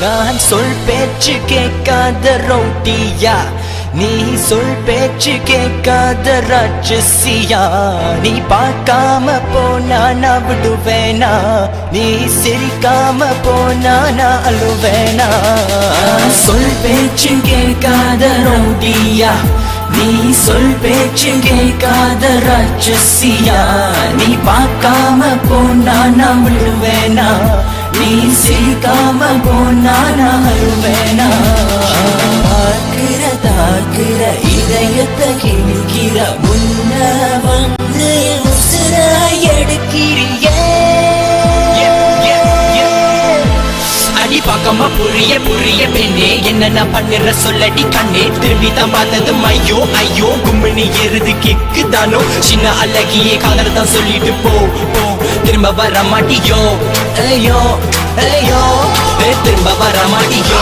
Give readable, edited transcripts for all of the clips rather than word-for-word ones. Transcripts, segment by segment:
நான் சொல் பேச்சு கேட்காத ரவுடியா, நீ சொல் பேச்சு கேட்காத ராட்சசியா. நீ பார்க்காம போனா நான் விடுவேனா, நீ சிரிக்காம போனா நான் அழுவேனா. சொல் பேச்சு கேட்காத ரவுடியா, நீ சொல் பேச்சு கேட்காத ராட்சசியா. நீ பார்க்காம போனா நான் விடுவேனா, நீ சிரிக்காம போனா நான் அழுவேனா. தாக்குற இதயத்தை கிழிக்கிற முன்ன வந்து உசுர எடுக்கிறியே. அடி பார்க்காம புரிய புரிய பெண்ணே, என்ன நான் பண்ணுற சொல்லடி கண்ணே. திரும்பி தான் பார்த்ததும் ஐயோ ஐயோ கும்மினி எருது கிக்கு தானோ. சின்ன அழகியே காதல் தான் சொல்லிட்டு போ போ, திரும்ப வர மாட்டியோ. ஐயோ ஐயோ திரும்ப வர மாட்டியோ.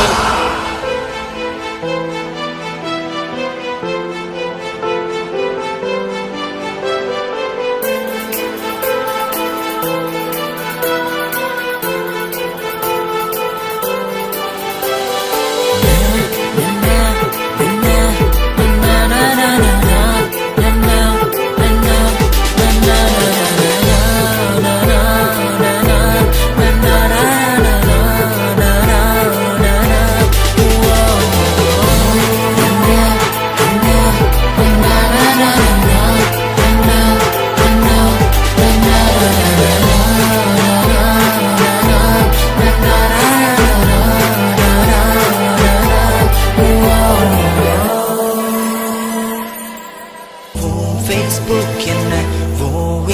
Facebook என்ன,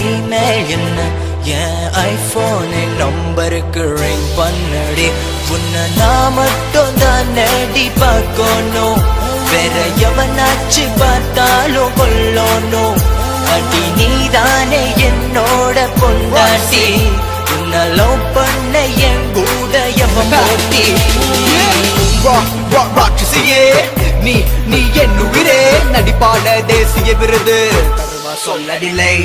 இமெயில் என்ன, என் ஐபோன் நம்பருக்கு ரிங் பண்ணடி. உன்னை நான் மட்டும் தான் நடி பார்க்கணும், வேற எவனாச்சு பார்த்தாலும் கொல்லணும். அடி நீதானே என்னோட பொண்டாட்டி, உன்னை லவ் பண்ண என் கூட எவன் போட்டி. ராட்சசியே நீ நீ என் உயிரே, நடிப்பான தேசிய விருது சொல்லடில்லை.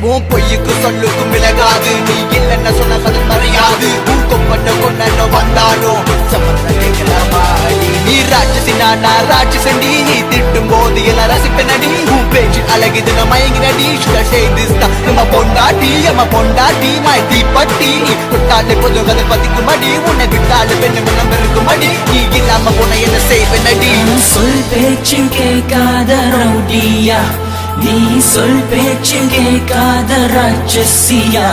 உன் பொய்யுக்கு சொல்லுக்கும் விலகாது, நீ இல்லைன்னு சொன்ன கதை மறையாது. கொப்பண்ண கொன்ன வந்தாலும் சம்பந்தமாடி. நீ ராட்சசி நானா ராட்சசண்டி, நீ திட்டும் போது எல்லாம் ரசிப்பனடி. உன் பேச்சு அழகுது நான் மயங்கினடி. சுகர் செய்து நம்ம பொண்டாட்டி அம்மா பொண்டாட்டி மாய் தீப்பட்டி. நீ தொட்டாலே பொது கதை பதிக்குமடி, உன்னை விட்டாலே பெண்ணு மனம் இருக்குமடி. நீ இல்லாம போன என்ன செய்வனடி. சொல் பேச்சு கேட்காத ரவுடியா, நீ சொல் பேச்சு கேட்காத ராட்சசியா.